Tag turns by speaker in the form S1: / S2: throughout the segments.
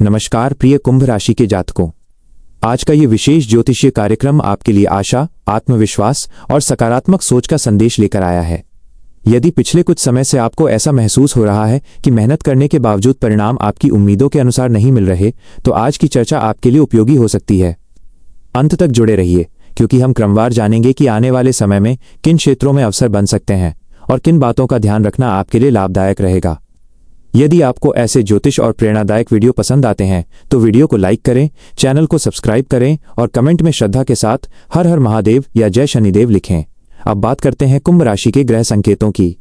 S1: नमस्कार प्रिय कुंभ राशि के जातकों, आज का ये विशेष ज्योतिषीय कार्यक्रम आपके लिए आशा, आत्मविश्वास और सकारात्मक सोच का संदेश लेकर आया है। यदि पिछले कुछ समय से आपको ऐसा महसूस हो रहा है कि मेहनत करने के बावजूद परिणाम आपकी उम्मीदों के अनुसार नहीं मिल रहे, तो आज की चर्चा आपके लिए उपयोगी हो सकती है। अंत तक जुड़े रहिए, क्योंकि हम क्रमवार जानेंगे कि आने वाले समय में किन क्षेत्रों में अवसर बन सकते हैं और किन बातों का ध्यान रखना आपके लिए लाभदायक रहेगा। यदि आपको ऐसे ज्योतिष और प्रेरणादायक वीडियो पसंद आते हैं तो वीडियो को लाइक करें, चैनल को सब्सक्राइब करें और कमेंट में श्रद्धा के साथ हर हर महादेव या जय शनिदेव लिखें। अब बात करते हैं कुंभ राशि के ग्रह संकेतों की।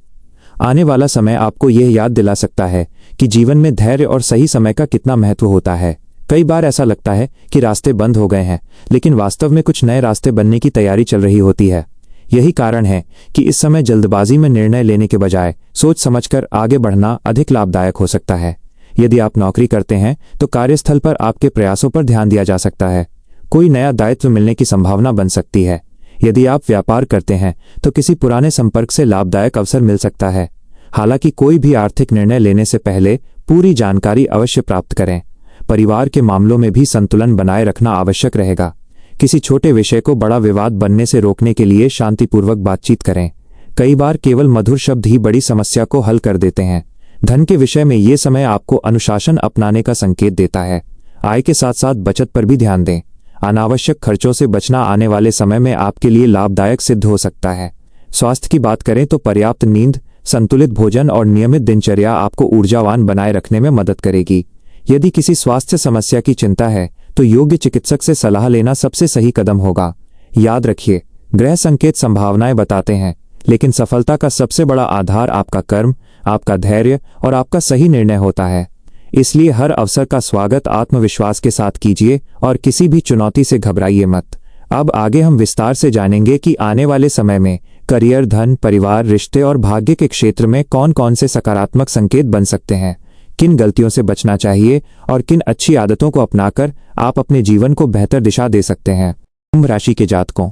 S1: आने वाला समय आपको यह याद दिला सकता है कि जीवन में धैर्य और सही समय का कितना महत्व होता है। कई बार ऐसा लगता है कि रास्ते बंद हो गए हैं, लेकिन वास्तव में कुछ नए रास्ते बनने की तैयारी चल रही होती है। यही कारण है कि इस समय जल्दबाजी में निर्णय लेने के बजाय सोच समझकर आगे बढ़ना अधिक लाभदायक हो सकता है। यदि आप नौकरी करते हैं तो कार्यस्थल पर आपके प्रयासों पर ध्यान दिया जा सकता है। कोई नया दायित्व मिलने की संभावना बन सकती है। यदि आप व्यापार करते हैं तो किसी पुराने संपर्क से लाभदायक अवसर मिल सकता है। हालांकि कोई भी आर्थिक निर्णय लेने से पहले पूरी जानकारी अवश्य प्राप्त करें। परिवार के मामलों में भी संतुलन बनाए रखना आवश्यक रहेगा। किसी छोटे विषय को बड़ा विवाद बनने से रोकने के लिए शांतिपूर्वक बातचीत करें। कई बार केवल मधुर शब्द ही बड़ी समस्या को हल कर देते हैं। धन के विषय में ये समय आपको अनुशासन अपनाने का संकेत देता है। आय के साथ साथ बचत पर भी ध्यान दें। अनावश्यक खर्चों से बचना आने वाले समय में आपके लिए लाभदायक सिद्ध हो सकता है। स्वास्थ्य की बात करें तो पर्याप्त नींद, संतुलित भोजन और नियमित दिनचर्या आपको ऊर्जावान बनाए रखने में मदद करेगी। यदि किसी स्वास्थ्य समस्या की चिंता है तो योग्य चिकित्सक से सलाह लेना सबसे सही कदम होगा। याद रखिए, ग्रह संकेत संभावनाएं बताते हैं, लेकिन सफलता का सबसे बड़ा आधार आपका कर्म, आपका धैर्य और आपका सही निर्णय होता है। इसलिए हर अवसर का स्वागत आत्मविश्वास के साथ कीजिए और किसी भी चुनौती से घबराइए मत। अब आगे हम विस्तार से जानेंगे कि आने वाले समय में करियर, धन, परिवार, रिश्ते और भाग्य के क्षेत्र में कौन कौन से सकारात्मक संकेत बन सकते हैं, किन गलतियों से बचना चाहिए और किन अच्छी आदतों को अपनाकर आप अपने जीवन को बेहतर दिशा दे सकते हैं। कुंभ राशि के जातकों,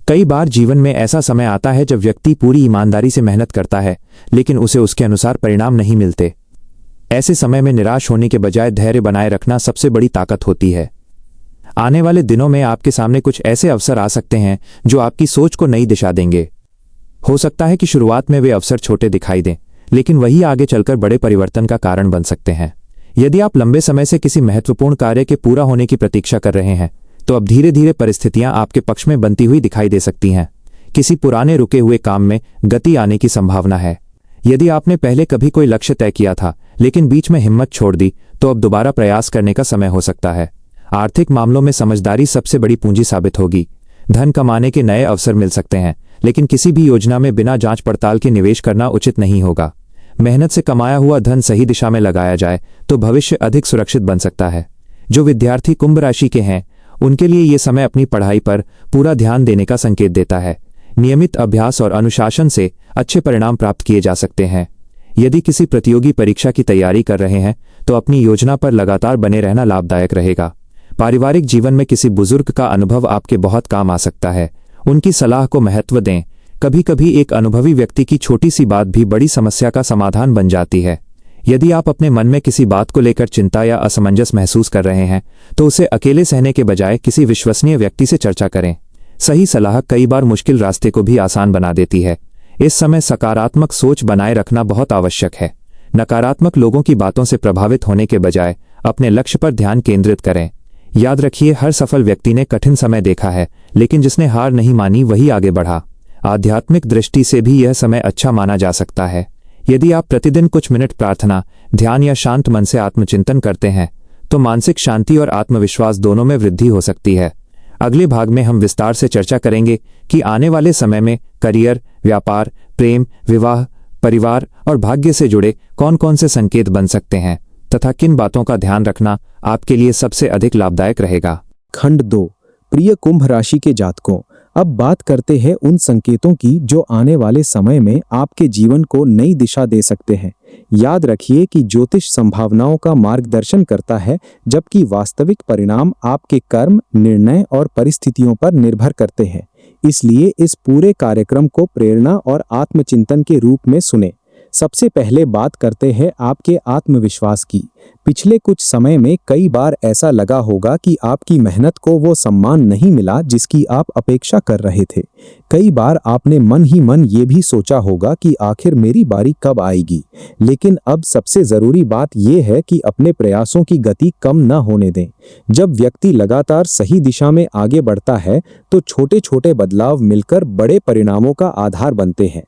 S1: कई बार जीवन में ऐसा समय आता है जब व्यक्ति पूरी ईमानदारी से मेहनत करता है, लेकिन उसे उसके अनुसार परिणाम नहीं मिलते। ऐसे समय में निराश होने के बजाय धैर्य बनाए रखना सबसे बड़ी ताकत होती है। आने वाले दिनों में आपके सामने कुछ ऐसे अवसर आ सकते हैं जो आपकी सोच को नई दिशा देंगे। हो सकता है कि शुरुआत में वे अवसर छोटे दिखाई दें, लेकिन वही आगे चलकर बड़े परिवर्तन का कारण बन सकते हैं। यदि आप लंबे समय से किसी महत्वपूर्ण कार्य के पूरा होने की प्रतीक्षा कर रहे हैं, तो अब धीरे धीरे परिस्थितियां आपके पक्ष में बनती हुई दिखाई दे सकती हैं। किसी पुराने रुके हुए काम में गति आने की संभावना है। यदि आपने पहले कभी कोई लक्ष्य तय किया था लेकिन बीच में हिम्मत छोड़ दी, तो अब दोबारा प्रयास करने का समय हो सकता है। आर्थिक मामलों में समझदारी सबसे बड़ी पूंजी साबित होगी। धन कमाने के नए अवसर मिल सकते हैं, लेकिन किसी भी योजना में बिना जांच पड़ताल के निवेश करना उचित नहीं होगा। मेहनत से कमाया हुआ धन सही दिशा में लगाया जाए तो भविष्य अधिक सुरक्षित बन सकता है। जो विद्यार्थी कुंभ राशि के हैं, उनके लिए ये समय अपनी पढ़ाई पर पूरा ध्यान देने का संकेत देता है। नियमित अभ्यास और अनुशासन से अच्छे परिणाम प्राप्त किए जा सकते हैं। यदि किसी प्रतियोगी परीक्षा की तैयारी कर रहे हैं तो अपनी योजना पर लगातार बने रहना लाभदायक रहेगा। पारिवारिक जीवन में किसी बुजुर्ग का अनुभव आपके बहुत काम आ सकता है। उनकी सलाह को महत्व दें। कभी कभी एक अनुभवी व्यक्ति की छोटी सी बात भी बड़ी समस्या का समाधान बन जाती है। यदि आप अपने मन में किसी बात को लेकर चिंता या असमंजस महसूस कर रहे हैं तो उसे अकेले सहने के बजाय किसी विश्वसनीय व्यक्ति से चर्चा करें। सही सलाह कई बार मुश्किल रास्ते को भी आसान बना देती है। इस समय सकारात्मक सोच बनाए रखना बहुत आवश्यक है। नकारात्मक लोगों की बातों से प्रभावित होने के बजाय अपने लक्ष्य पर ध्यान केंद्रित करें। याद रखिए, हर सफल व्यक्ति ने कठिन समय देखा है, लेकिन जिसने हार नहीं मानी वही आगे बढ़ा। आध्यात्मिक दृष्टि से भी यह समय अच्छा माना जा सकता है। यदि आप प्रतिदिन कुछ मिनट प्रार्थना, ध्यान या शांत मन से आत्मचिंतन करते हैं तो मानसिक शांति और आत्मविश्वास दोनों में वृद्धि हो सकती है। अगले भाग में हम विस्तार से चर्चा करेंगे कि आने वाले समय में करियर, व्यापार, प्रेम, विवाह, परिवार और भाग्य से जुड़े कौन कौन से संकेत बन सकते हैं तथा किन बातों का ध्यान रखना आपके लिए सबसे अधिक लाभदायक रहेगा।
S2: खंड 2। प्रिय कुंभ राशि के जातकों, अब बात करते हैं उन संकेतों की जो आने वाले समय में आपके जीवन को नई दिशा दे सकते हैं। याद रखिए कि ज्योतिष संभावनाओं का मार्गदर्शन करता है, जबकि वास्तविक परिणाम आपके कर्म, निर्णय और परिस्थितियों पर निर्भर करते हैं। इसलिए इस पूरे कार्यक्रम को प्रेरणा और आत्मचिंतन के रूप में सुने। सबसे पहले बात करते हैं आपके आत्मविश्वास की। पिछले कुछ समय में कई बार ऐसा लगा होगा कि आपकी मेहनत को वो सम्मान नहीं मिला जिसकी आप अपेक्षा कर रहे थे। कई बार आपने मन ही मन ये भी सोचा होगा कि आखिर मेरी बारी कब आएगी। लेकिन अब सबसे जरूरी बात यह है कि अपने प्रयासों की गति कम न होने दें। जब व्यक्ति लगातार सही दिशा में आगे बढ़ता है तो छोटे छोटे बदलाव मिलकर बड़े परिणामों का आधार बनते हैं।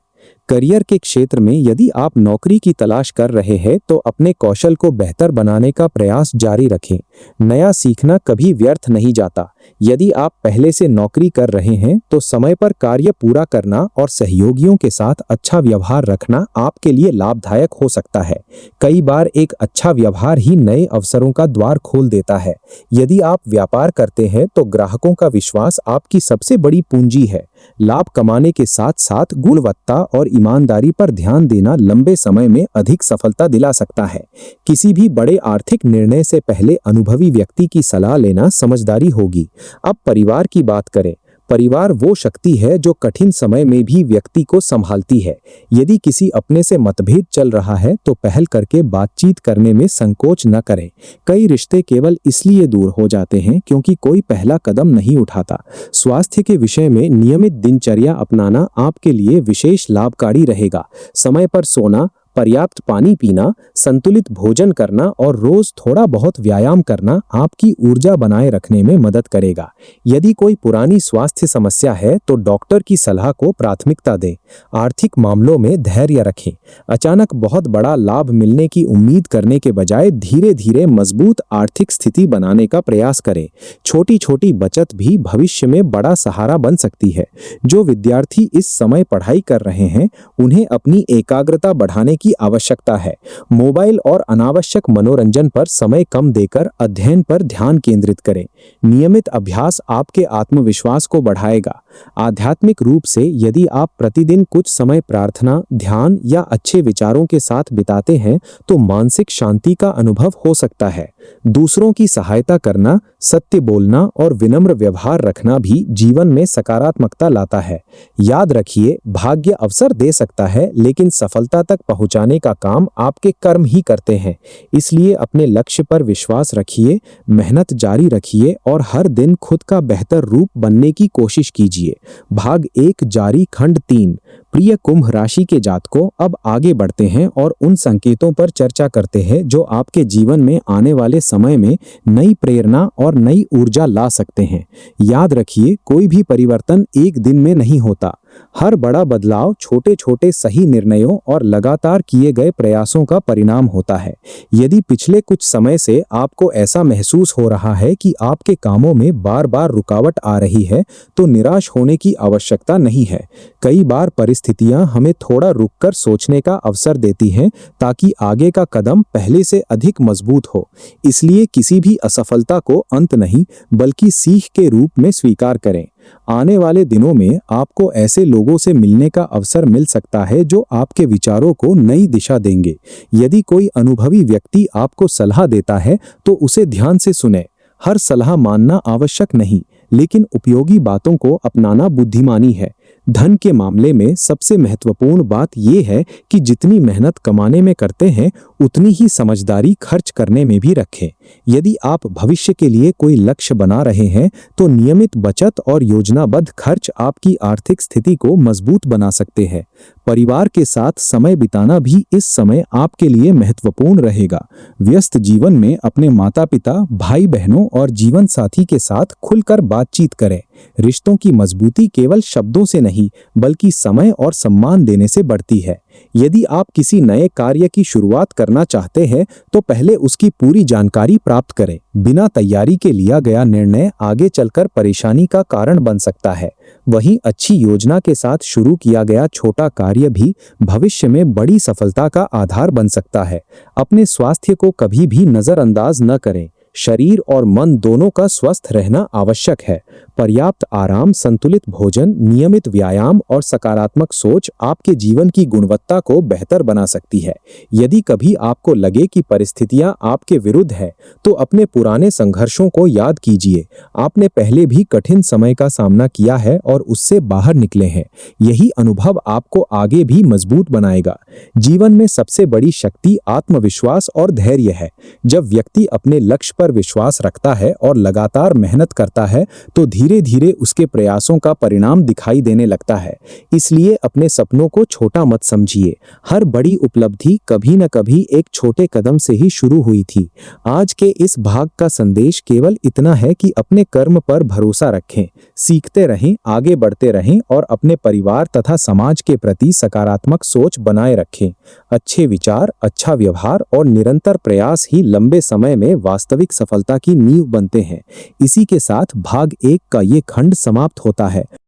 S2: करियर के क्षेत्र में यदि आप नौकरी की तलाश कर रहे हैं तो अपने कौशल को बेहतर बनाने का प्रयास जारी रखें। नया सीखना कभी व्यर्थ नहीं जाता। यदि आप पहले से नौकरी कर रहे हैं तो समय पर कार्य पूरा करना और सहयोगियों के साथ अच्छा व्यवहार रखना आपके लिए लाभदायक हो सकता है। कई बार एक अच्छा व्यवहार ही नए अवसरों का द्वार खोल देता है। यदि आप व्यापार करते हैं तो ग्राहकों का विश्वास आपकी सबसे बड़ी पूंजी है। लाभ कमाने के साथ साथ गुणवत्ता और ईमानदारी पर ध्यान देना लंबे समय में अधिक सफलता दिला सकता है। किसी भी बड़े आर्थिक निर्णय से पहले अनुभवी व्यक्ति की सलाह लेना समझदारी होगी। अब परिवार की बात करें। परिवार वो शक्ति है जो कठिन समय में भी व्यक्ति को संभालती है। यदि किसी अपने से मतभेद चल रहा है तो पहल करके बातचीत करने में संकोच न करें। कई रिश्ते केवल इसलिए दूर हो जाते हैं क्योंकि कोई पहला कदम नहीं उठाता। स्वास्थ्य के विषय में नियमित दिनचर्या अपनाना आपके लिए विशेष लाभकारी रहेगा। समय पर सोना, पर्याप्त पानी पीना, संतुलित भोजन करना और रोज थोड़ा बहुत व्यायाम करना आपकी ऊर्जा बनाए रखने में मदद करेगा। यदि कोई पुरानी स्वास्थ्य समस्या है तो डॉक्टर की सलाह को प्राथमिकता दें। आर्थिक मामलों में धैर्य रखें। अचानक बहुत बड़ा लाभ मिलने की उम्मीद करने के बजाय धीरे धीरे मजबूत आर्थिक स्थिति बनाने का प्रयास करें। छोटी छोटी बचत भी भविष्य में बड़ा सहारा बन सकती है। जो विद्यार्थी इस समय पढ़ाई कर रहे हैं उन्हें अपनी एकाग्रता बढ़ाने की आवश्यकता है। मोबाइल और अनावश्यक मनोरंजन पर समय कम देकर अध्ययन पर ध्यान केंद्रित करें। नियमित अभ्यास आपके आत्मविश्वास को बढ़ाएगा। आध्यात्मिक रूप से यदि आप प्रतिदिन कुछ समय प्रार्थना, ध्यान या अच्छे विचारों के साथ बिताते हैं तो मानसिक शांति का अनुभव हो सकता है। दूसरों की सहायता करना, सत्य बोलना और विनम्र व्यवहार रखना भी जीवन में सकारात्मकता लाता है। याद रखिए, भाग्य अवसर दे सकता है लेकिन सफलता तक पहुंचाने का काम आपके कर्म ही करते हैं। इसलिए अपने लक्ष्य पर विश्वास रखिए, मेहनत जारी रखिए और हर दिन खुद का बेहतर रूप बनने की कोशिश कीजिए। भाग 1 जारी खंड 3। प्रिय कुंभ राशि के जातकों, अब आगे बढ़ते हैं और उन संकेतों पर चर्चा करते हैं जो आपके जीवन में आने वाले समय में नई प्रेरणा और नई ऊर्जा ला सकते हैं। याद रखिए, कोई भी परिवर्तन एक दिन में नहीं होता। हर बड़ा बदलाव छोटे छोटे सही निर्णयों और लगातार किए गए प्रयासों का परिणाम होता है। यदि पिछले कुछ समय से आपको ऐसा महसूस हो रहा है कि आपके कामों में बार बार रुकावट आ रही है तो निराश होने की आवश्यकता नहीं है। कई बार परिस्थितियां हमें थोड़ा रुककर सोचने का अवसर देती हैं ताकि आगे का कदम पहले से अधिक मजबूत हो। इसलिए किसी भी असफलता को अंत नहीं बल्कि सीख के रूप में स्वीकार करें। आने वाले दिनों में आपको ऐसे लोगों से मिलने का अवसर मिल सकता है जो आपके विचारों को नई दिशा देंगे। यदि कोई अनुभवी व्यक्ति आपको सलाह देता है तो उसे ध्यान से सुनें। हर सलाह मानना आवश्यक नहीं, लेकिन उपयोगी बातों को अपनाना बुद्धिमानी है। धन के मामले में सबसे महत्वपूर्ण बात यह है कि जितनी मेहनत कमाने में करते हैं उतनी ही समझदारी खर्च करने में भी रखें। यदि आप भविष्य के लिए कोई लक्ष्य बना रहे हैं तो नियमित बचत और योजनाबद्ध खर्च आपकी आर्थिक स्थिति को मजबूत बना सकते हैं। परिवार के साथ समय बिताना भी इस समय आपके लिए महत्वपूर्ण रहेगा। व्यस्त जीवन में अपने माता पिता, भाई बहनों और जीवन साथी के साथ खुलकर बातचीत करें। रिश्तों की मजबूती केवल शब्दों से नहीं बल्कि समय और सम्मान देने से बढ़ती है। यदि आप किसी नए कार्य की शुरुआत करना चाहते हैं तो पहले उसकी पूरी जानकारी प्राप्त करें। बिना तैयारी के लिया गया निर्णय आगे चलकर परेशानी का कारण बन सकता है। वहीं अच्छी योजना के साथ शुरू किया गया छोटा कार्य भी भविष्य में बड़ी सफलता का आधार बन सकता है। अपने स्वास्थ्य को कभी भी नजरअंदाज न करें। शरीर और मन दोनों का स्वस्थ रहना आवश्यक है। पर्याप्त आराम, संतुलित भोजन, नियमित व्यायाम और सकारात्मक सोच आपके जीवन की गुणवत्ता को बेहतर बना सकती है। यदि कभी आपको लगे कि परिस्थितियां आपके विरुद्ध है, तो अपने पुराने संघर्षों को याद कीजिए। आपने पहले भी कठिन समय का सामना किया है और उससे बाहर निकले हैं। यही अनुभव आपको आगे भी मजबूत बनाएगा। जीवन में सबसे बड़ी शक्ति आत्मविश्वास और धैर्य है। जब व्यक्ति अपने लक्ष्य पर विश्वास रखता है और लगातार मेहनत करता है, तो धीरे धीरे उसके प्रयासों का परिणाम दिखाई देने लगता है। इसलिए अपने सपनों को छोटा मत समझिए। हर बड़ी उपलब्धि कभी न कभी एक छोटे कदम से ही शुरू हुई थी। आज के इस भाग का संदेश केवल इतना है कि अपने कर्म पर भरोसा रखें, सीखते रहें, आगे बढ़ते रहें और अपने परिवार तथा समाज के प्रति सकारात्मक सोच बनाए रखें। अच्छे विचार, अच्छा व्यवहार और निरंतर प्रयास ही लंबे समय में वास्तविक सफलता की नींव बनते हैं। इसी के साथ भाग 1 का ये खंड समाप्त होता है।